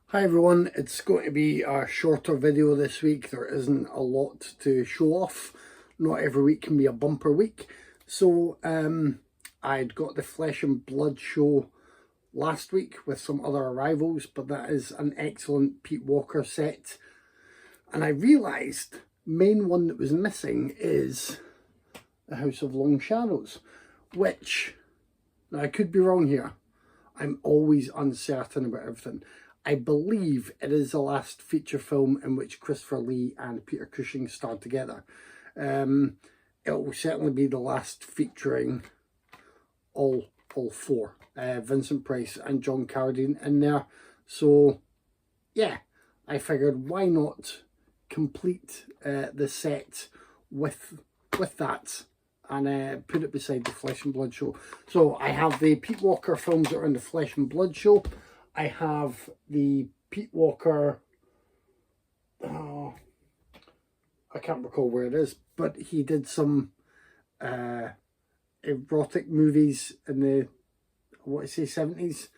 Hi everyone, it's going to be a shorter video this week. There isn't a lot to show off. Not every week can be a bumper week. So I'd got the Flesh and Blood show last week with some other arrivals, but that is an excellent Pete Walker set. And I realised main one that was missing is The House of Long Shadows, which, now I could be wrong here. I'm always uncertain about everything. I believe it is the last feature film in which Christopher Lee and Peter Cushing starred together. It will certainly be the last featuring all four, Vincent Price and John Carradine in there. So yeah, I figured why not complete the set with that and put it beside the Flesh and Blood show. So I have the Pete Walker films that are in the Flesh and Blood show. I have the Pete Walker, I can't recall where it is, but he did some erotic movies in the, 70s?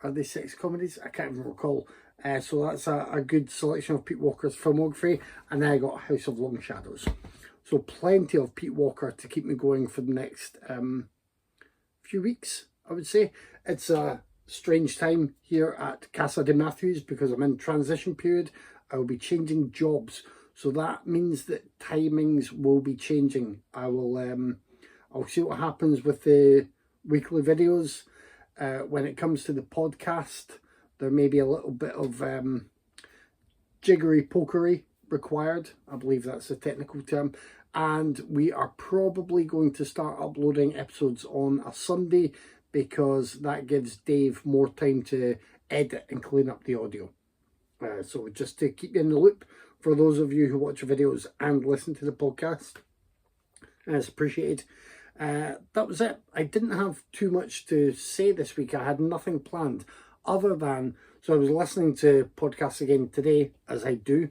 Are they sex comedies? I can't even recall. So that's a good selection of Pete Walker's filmography. And then I got House of Long Shadows. So plenty of Pete Walker to keep me going for the next few weeks, I would say. It's a strange time here at Casa de Matthews because I'm in transition period. I will be changing jobs, so that means that timings will be changing. I'll see what happens with the weekly videos. When it comes to the podcast, there may be a little bit of jiggery pokery required. I believe that's a technical term. And we are probably going to start uploading episodes on a Sunday because that gives Dave more time to edit and clean up the audio. So just to keep you in the loop, for those of you who watch videos and listen to the podcast, it's appreciated. That was it. I didn't have too much to say this week. I had nothing planned other than, so I was listening to podcasts again today, as I do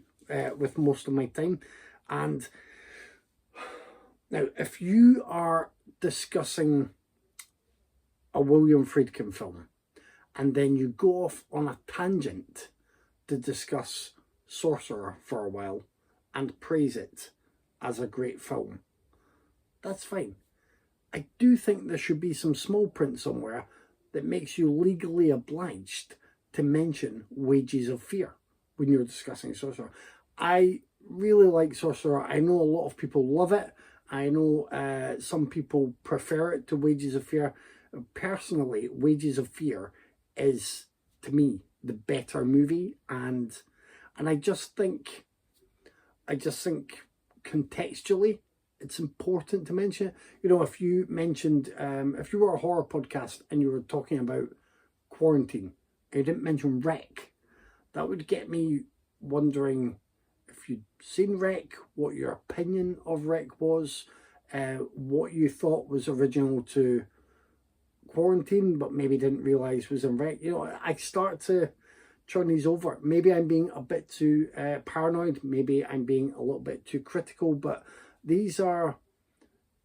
with most of my time. And now, if you are discussing a William Friedkin film and then you go off on a tangent to discuss Sorcerer for a while and praise it as a great film, that's fine. I do think there should be some small print somewhere that makes you legally obliged to mention Wages of Fear when you're discussing Sorcerer. I really like Sorcerer. I know a lot of people love it. I know some people prefer it to Wages of Fear. Personally, Wages of Fear is, to me, the better movie, and I just think contextually it's important to mention it. You know, if you mentioned if you were a horror podcast and you were talking about Quarantine and you didn't mention Wreck, that would get me wondering if you'd seen Wreck, what your opinion of Wreck was, what you thought was original to Quarantine but maybe didn't realise was in Wreck. You know, I start to turn these over. Maybe I'm being a bit too paranoid, maybe I'm being a little bit too critical, but these are,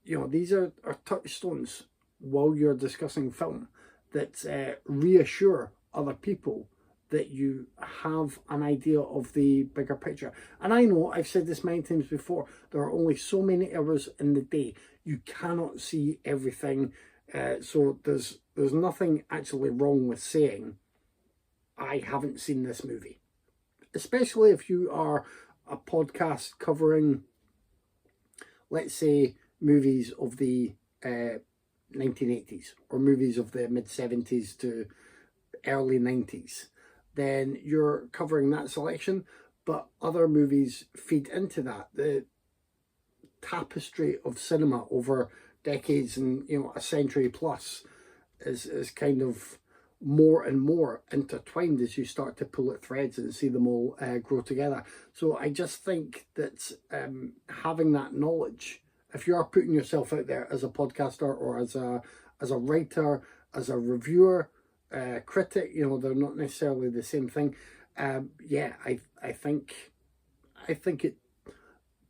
you know, these are touchstones while you're discussing film that reassure other people that you have an idea of the bigger picture. And I know I've said this many times before, there are only so many hours in the day. You cannot see everything. So there's nothing actually wrong with saying, I haven't seen this movie. Especially if you are a podcast covering, let's say, movies of the 1980s or movies of the mid-70s to early 90s. Then you're covering that selection, but other movies feed into that. The tapestry of cinema over decades and, you know, a century plus is kind of more and more intertwined as you start to pull at threads and see them all grow together. So I just think that having that knowledge, if you are putting yourself out there as a podcaster or as a writer, as a reviewer, critic, you know, they're not necessarily the same thing. Yeah, I think it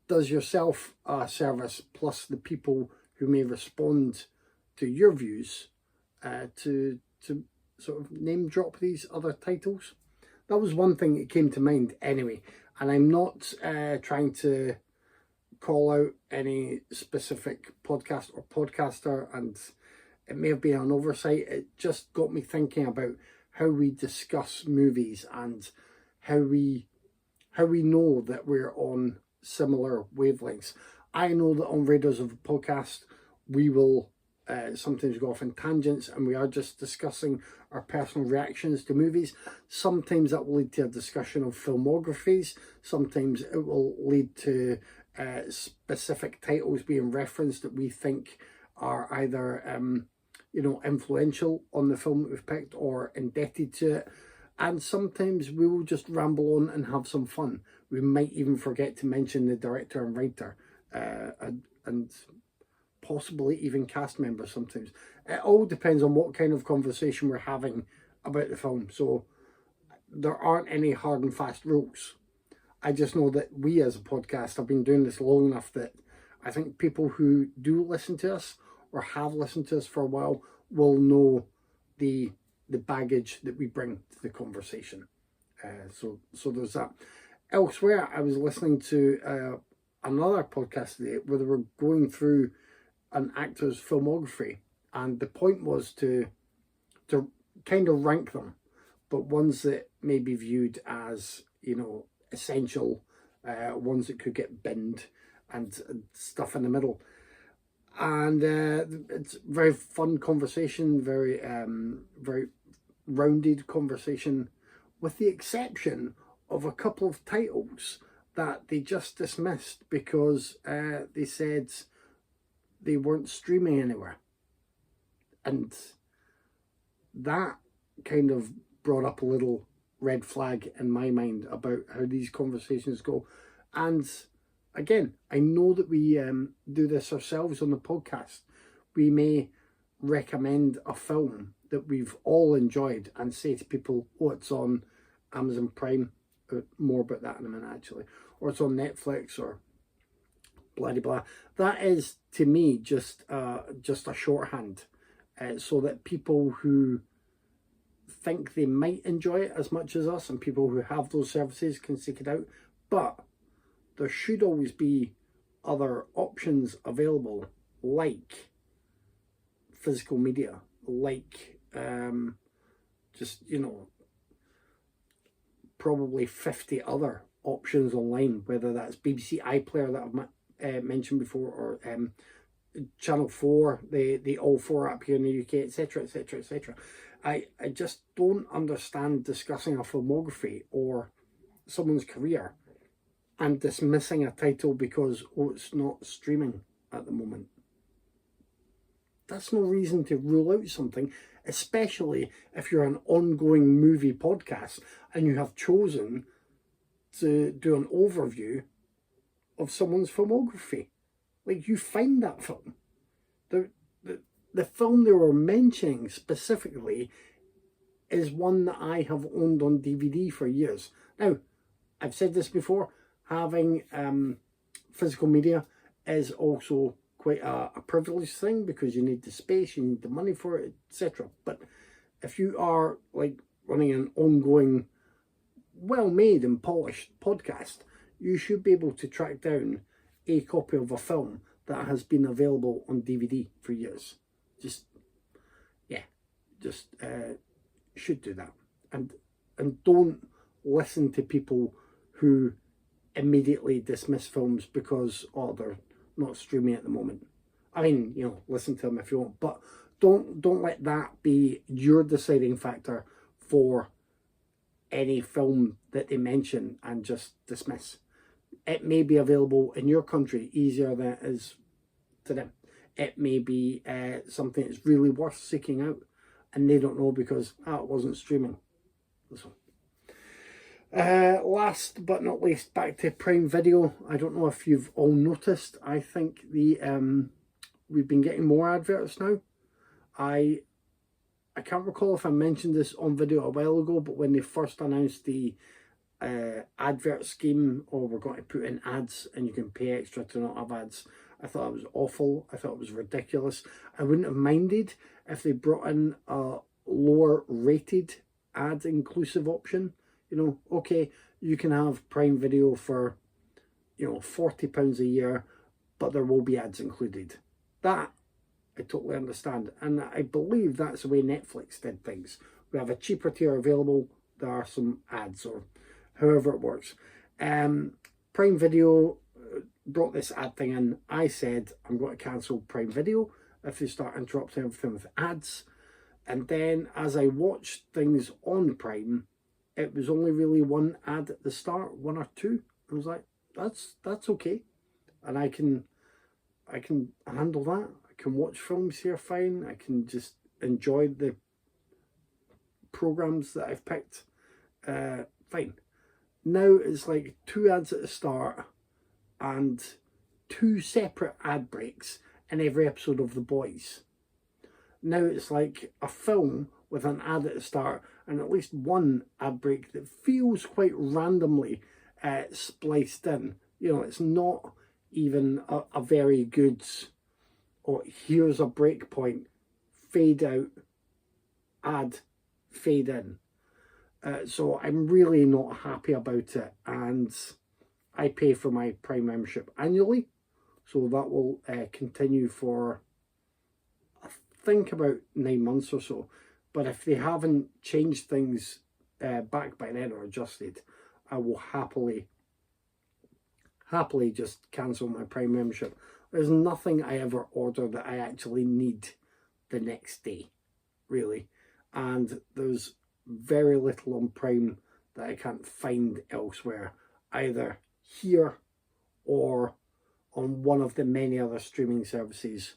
does yourself a service, plus the people who may respond to your views, to sort of name drop these other titles. that was one thing that came to mind anyway. And I'm not trying to call out any specific podcast or podcaster, and it may have been an oversight. It just got me thinking about how we discuss movies and how we know that we're on similar wavelengths. I know that on Raiders of a Podcast, we will sometimes go off in tangents and we are just discussing our personal reactions to movies. Sometimes that will lead to a discussion of filmographies. Sometimes it will lead to specific titles being referenced that we think are either influential on the film that we've picked or indebted to it. And sometimes we will just ramble on and have some fun. We might even forget to mention the director and writer and possibly even cast members sometimes. It all depends on what kind of conversation we're having about the film. So there aren't any hard and fast rules. I just know that we as a podcast have been doing this long enough that I think people who do listen to us or have listened to us for a while will know the baggage that we bring to the conversation. So there's that. Elsewhere, I was listening to another podcast today where they were going through an actor's filmography, and the point was to kind of rank them, but ones that may be viewed as, essential, ones that could get binned, and stuff in the middle. And it's very fun conversation, very very rounded conversation, with the exception of a couple of titles that they just dismissed because they said they weren't streaming anywhere. And that kind of brought up a little red flag in my mind about how these conversations go. And again, I know that we do this ourselves on the podcast. We may recommend a film that we've all enjoyed and say to people, oh, it's on Amazon Prime. More about that in a minute, actually. Or it's on Netflix or blah, blah. That is, to me, just a shorthand so that people who think they might enjoy it as much as us and people who have those services can seek it out. But there should always be other options available, like physical media, like probably 50 other options online, whether that's BBC iPlayer that I've mentioned before, or Channel 4, the All 4 app here in the UK, etc, etc, etc. I just don't understand discussing a filmography or someone's career and dismissing a title because, oh, it's not streaming at the moment. That's no reason to rule out something, especially if you're an ongoing movie podcast and you have chosen to do an overview of someone's filmography. Like, you find that film. The film they were mentioning specifically is one that I have owned on DVD for years. Now, I've said this before, having physical media is also quite a privileged thing because you need the space, you need the money for it, etc. But if you are like running an ongoing, well-made and polished podcast, you should be able to track down a copy of a film that has been available on DVD for years. Should do that. And don't listen to people who immediately dismiss films because, oh, they're not streaming at the moment. I mean, listen to them if you want, but don't let that be your deciding factor for any film that they mention and just dismiss. It may be available in your country easier than it is to them. It may be something that's really worth seeking out and they don't know because it wasn't streaming. So, last but not least, back to Prime Video. I don't know if you've all noticed. I think we've been getting more adverts now. I can't recall if I mentioned this on video a while ago, but when they first announced the advert scheme, or we're going to put in ads and you can pay extra to not have ads, I thought it was awful. I thought it was ridiculous. I wouldn't have minded if they brought in a lower rated ad inclusive option. You know, okay, you can have Prime Video for, you know, £40 a year, but there will be ads included. That I totally understand, and I believe that's the way Netflix did things. We have a cheaper tier available, there are some ads, or however it works. Prime Video brought this ad thing in. I said I'm going to cancel Prime Video if they start interrupting everything with ads. And then as I watched things on Prime, it was only really one ad at the start, one or two. I was like, that's okay, and I can handle that. I can watch films here fine. I can just enjoy the programs that I've picked fine. Now it's like two ads at the start and two separate ad breaks in every episode of The Boys. Now it's like a film with an ad at the start and at least one ad break that feels quite randomly spliced in. You know, it's not even a very good, or here's a break point, fade out, ad, fade in. So I'm really not happy about it, and I pay for my Prime membership annually, so that will continue for, I think, about 9 months or so. But if they haven't changed things back by then or adjusted, I will happily just cancel my Prime membership. There's nothing I ever order that I actually need the next day, really. And there's very little on Prime that I can't find elsewhere, either here or on one of the many other streaming services.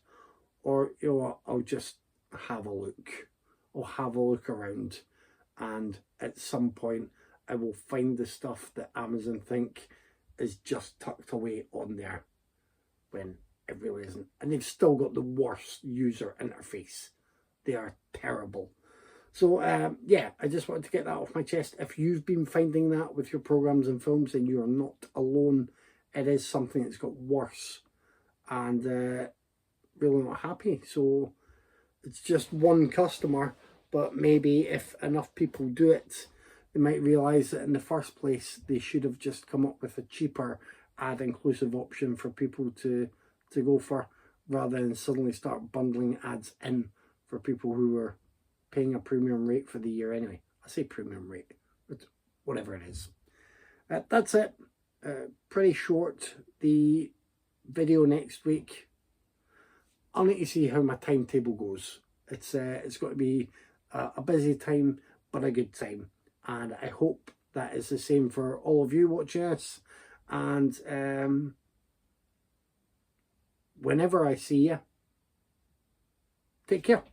Or, you know what, I'll just have a look. I'll have a look around, and at some point I will find the stuff that Amazon think is just tucked away on there when it really isn't. And they've still got the worst user interface. They are terrible. So yeah, I just wanted to get that off my chest. If you've been finding that with your programs and films, then you're not alone. It is something that's got worse, and really not happy. So it's just one customer, but maybe if enough people do it, they might realise that in the first place they should have just come up with a cheaper ad inclusive option for people to go for, rather than suddenly start bundling ads in for people who were paying a premium rate for the year anyway. I say premium rate, but whatever it is. That's it. Pretty short. The video next week, I'll need to see how my timetable goes. It's got to be a busy time, but a good time. And I hope that is the same for all of you watching us. And whenever I see you, take care.